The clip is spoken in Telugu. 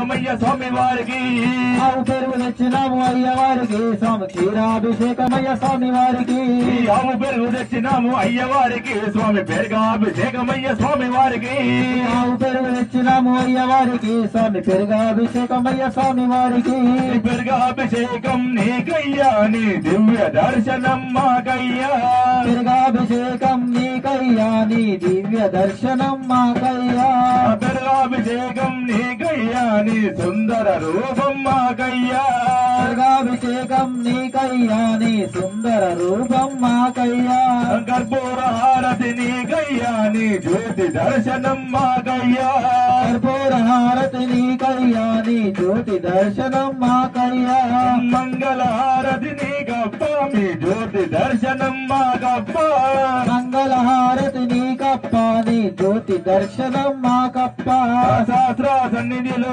క్షీరాభిషేకమయ్య స్వామి వారికి ఆవు పెరుగు తెచ్చినాము అయ్య వారికి స్వామి క్షీరాభిషేకమయ్య స్వామి వారికి ఆవు పెరుగు తెచ్చినాము అయ్య వారికి స్వామి పెరుగాభిషేకమయ్య స్వామి వారికి ఆవు పెరుగు తెచ్చినాము అయ్య వారికి స్వామి పెరుగాభిషేకమయ్య స్వామి వారికి పెరుగాభిషేకం నీకయ్యా నీ దివ్య దర్శనం మాకయ్యా పెరుగాభిషేకం నీకయ్యా నీ దివ్య దర్శనం మాకయ్యా పెరుగాభిషేకం నీకయ్యా నీ సుందర రూపం మాకయ్యా పెరుగాభిషేకం నీకయ్యా నీ సుందర రూపం మాకయ్యా కర్పూర హారతి నీకయ్యా నీ జ్యోతి దర్శనం మాకయ్యా కర్పూర హారతి నీకయ్యా నీ జ్యోతి దర్శనం మాకయ్యా మంగళ హారతి నీకప్ప మీ జ్యోతి దర్శనం మాకప్ప మంగళ హారతి నీకప్ప నీ జ్యోతి దర్శనం మాకప్ప శాస్త్ర సన్నిధిలో